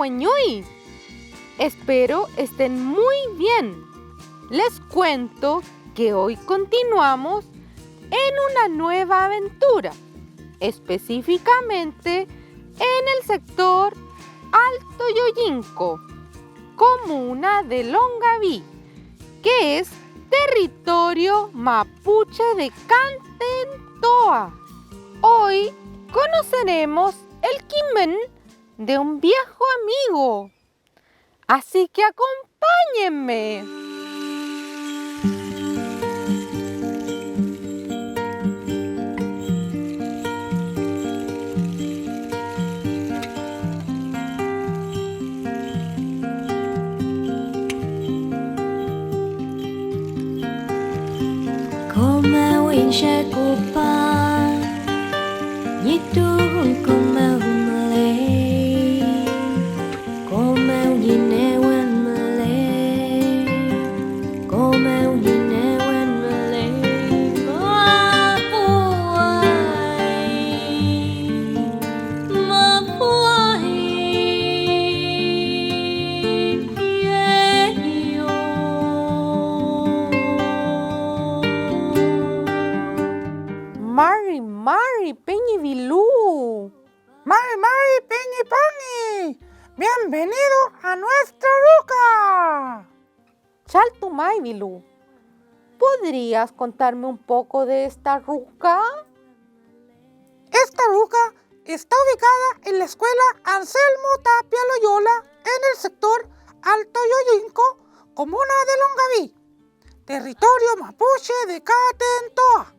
Guañuy. Espero estén muy bien. Les cuento que hoy continuamos en una nueva aventura, específicamente en el sector Alto Yoyinco, comuna de Longaví, que es territorio mapuche de Cantentoa. Hoy conoceremos el quimen de un viejo amigo, así que acompáñenme. Como winche kupa Yitu como malay Como yine wen malay Como yine wen malay Mapuay yeah yo Mari, Peñi Vilú. Mari, Peñi Pani, bienvenido a nuestra ruca. Chaltumay Vilú, ¿podrías contarme un poco de esta ruca? Esta ruca está ubicada en la escuela Anselmo Tapia Loyola en el sector Alto Yoyinco, comuna de Longaví, territorio mapuche de Catentoa,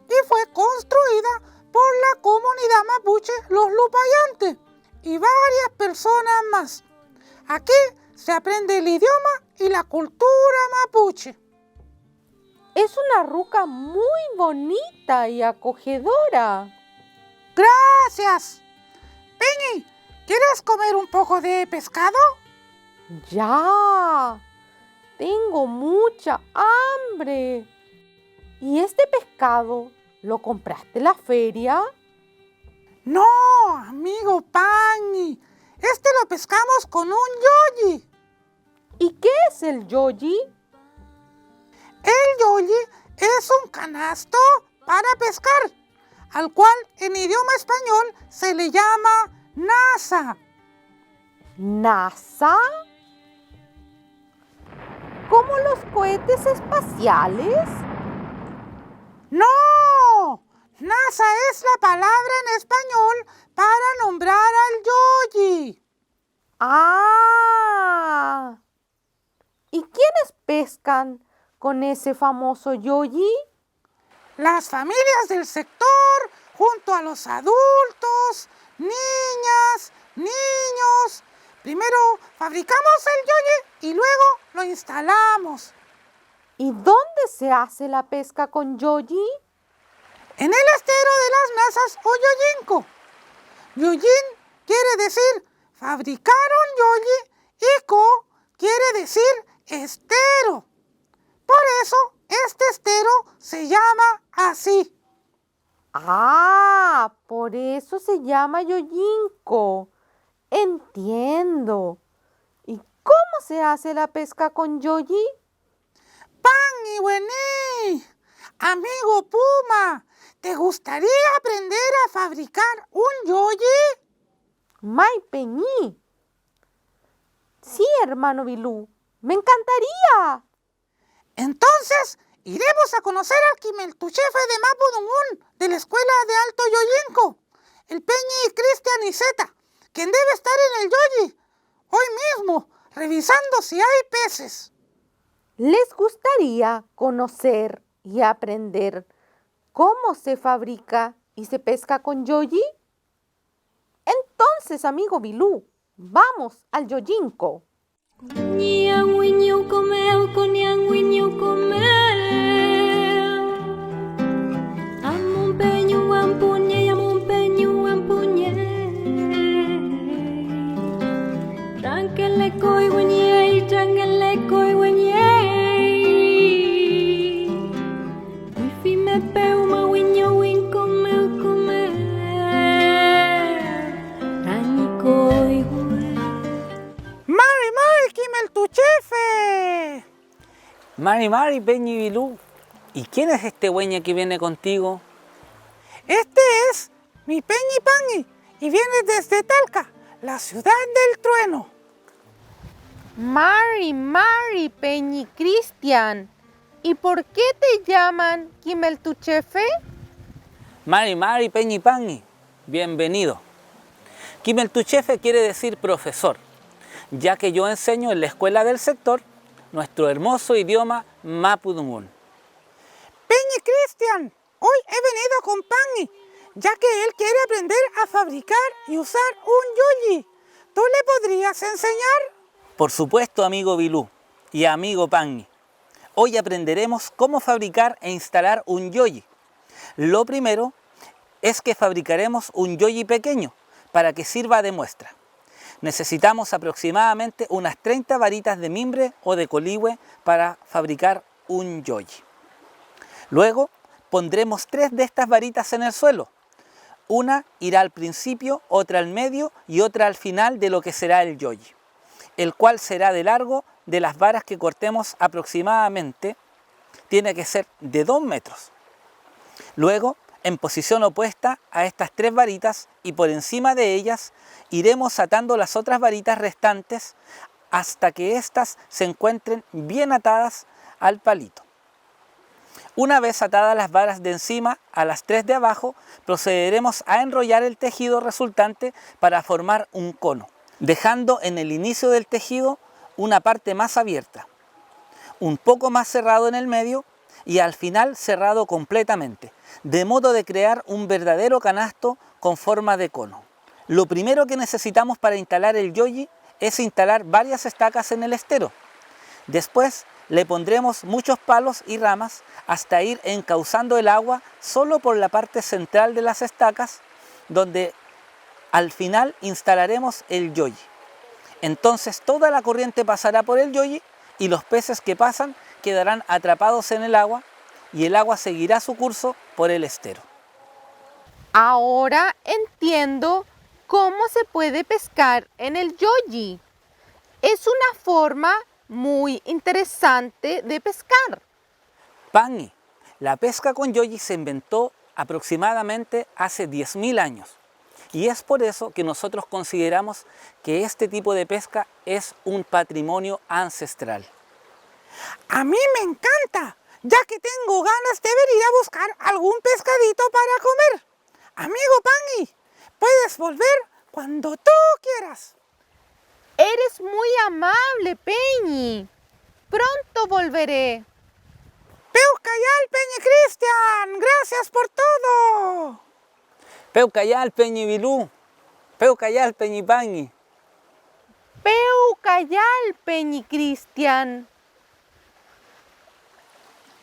y fue construida por la comunidad mapuche Los Lupayantes y varias personas más. Aquí se aprende el idioma y la cultura mapuche. Es una ruca muy bonita y acogedora. ¡Gracias! Peñi, ¿quieres comer un poco de pescado? Ya, tengo mucha hambre. ¿Y este pescado lo compraste en la feria? No, amigo Pani, este lo pescamos con un yoyi. ¿Y qué es el yoyi? El yoyi es un canasto para pescar, al cual en idioma español se le llama nasa. ¿NASA? ¿Como los cohetes espaciales? ¡No! NASA es la palabra en español para nombrar al yoyi. ¡Ah! ¿Y quiénes pescan con ese famoso yoyi? Las familias del sector, junto a los adultos, niñas, niños. Primero fabricamos el yoyi y luego lo instalamos. ¿Y dónde se hace la pesca con yoyi? En el estero de las Nazas o Yoyinco. Yoyin quiere decir fabricar un yoyi y co quiere decir estero. Por eso este estero se llama así. Ah, por eso se llama Yoyinco. Entiendo. ¿Y cómo se hace la pesca con yoyi? ¡Pan y buení! Amigo Puma, ¿te gustaría aprender a fabricar un yoyi? ¡May Peñí! Sí, hermano Vilú, me encantaría. Entonces, iremos a conocer al Quimeltuchefe de Mapudungún de la Escuela de Alto Yoyinco, el Peñi Cristian Iseta, quien debe estar en el yoyi hoy mismo, revisando si hay peces. ¿Les gustaría conocer y aprender cómo se fabrica y se pesca con yoyi? Entonces, amigo Vilú, vamos al Yoyinco. Niang winyo komeo konyang winyo komeo Amun penyu ampunye Trankele koi wenye Wifi me peu ma winyo win komeo Rani koi Mari, Peñi Vilú, ¿y quién es este güeña que viene contigo? Este es mi Peñi Pangui y viene desde Talca, la ciudad del trueno. Mari, Peñi Cristian. ¿Y por qué te llaman Kimeltuchefe? Mari, Peñi Pangui, bienvenido. Kimeltuchefe quiere decir profesor, ya que yo enseño en la escuela del sector nuestro hermoso idioma Mapudungún. Peñi Cristian, hoy he venido con Pangui, ya que él quiere aprender a fabricar y usar un yoyi. ¿Tú le podrías enseñar? Por supuesto, amigo Vilú y amigo Pangui. Hoy aprenderemos cómo fabricar e instalar un yoyi. Lo primero es que fabricaremos un yoyi pequeño para que sirva de muestra. Necesitamos aproximadamente unas 30 varitas de mimbre o de coligüe para fabricar un yoyi. Luego pondremos 3 de estas varitas en el suelo. Una irá al principio, otra al medio y otra al final de lo que será el yoyi, el cual será de largo de las varas que cortemos aproximadamente, tiene que ser de 2 metros. Luego, en posición opuesta a estas 3 varitas y por encima de ellas, iremos atando las otras varitas restantes hasta que éstas se encuentren bien atadas al palito. Una vez atadas las varas de encima a las 3 de abajo, procederemos a enrollar el tejido resultante para formar un cono, dejando en el inicio del tejido una parte más abierta, un poco más cerrado en el medio y al final cerrado completamente, de modo de crear un verdadero canasto con forma de cono. Lo primero que necesitamos para instalar el yoyi es instalar varias estacas en el estero. Después le pondremos muchos palos y ramas hasta ir encauzando el agua solo por la parte central de las estacas, donde al final instalaremos el yoyi. Entonces toda la corriente pasará por el yoyi y los peces que pasan quedarán atrapados en el agua y el agua seguirá su curso por el estero. Ahora entiendo cómo se puede pescar en el yoyi. Es una forma muy interesante de pescar. Pangui, la pesca con yoyi se inventó aproximadamente hace 10.000 años. Y es por eso que nosotros consideramos que este tipo de pesca es un patrimonio ancestral. A mí me encanta, ya que tengo ganas de ir a buscar algún pescadito para comer. Amigo Pangui, puedes volver cuando tú quieras. Eres muy amable, Peñi. Pronto volveré. Peucayal, Peñi Cristian, gracias por todo. Peucayal, Peñi Vilú, Peucayal, Peñi Pangui. Peucayal, Peñi Cristian.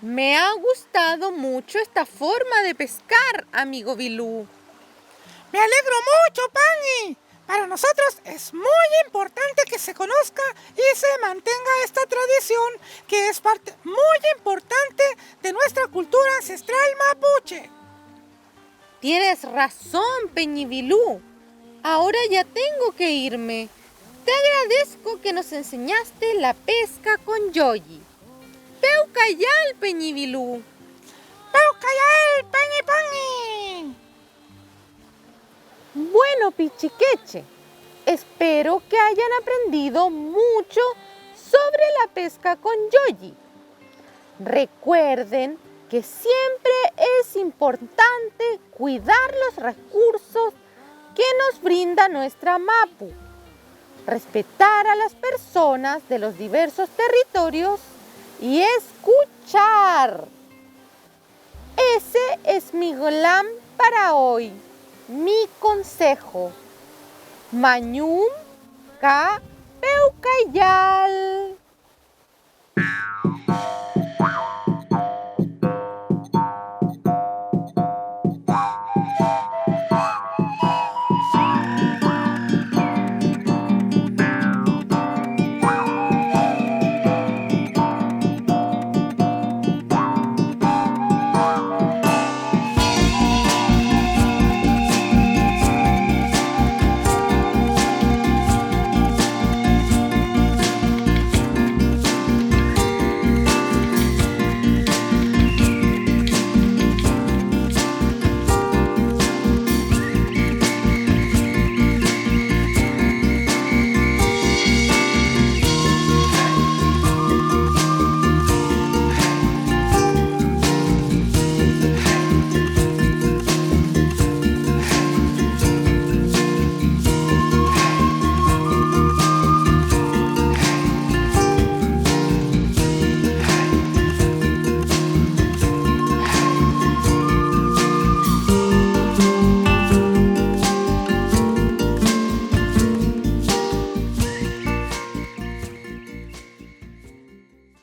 Me ha gustado mucho esta forma de pescar, amigo Vilú. Me alegro mucho, Pangui. Para nosotros es muy importante que se conozca y se mantenga esta tradición que es parte muy importante de nuestra cultura ancestral mapuche. Tienes razón, Peñi Vilú. Ahora ya tengo que irme. Te agradezco que nos enseñaste la pesca con yoyi. Peucayal, Peñi Vilú. Peucayal, Peñi Pangui. Bueno, Pichiqueche, espero que hayan aprendido mucho sobre la pesca con yoyi. Recuerden que siempre es importante cuidar los recursos que nos brinda nuestra Mapu, respetar a las personas de los diversos territorios y escuchar. Ese es mi glam para hoy. Mi consejo, Mañum ka Peucayal.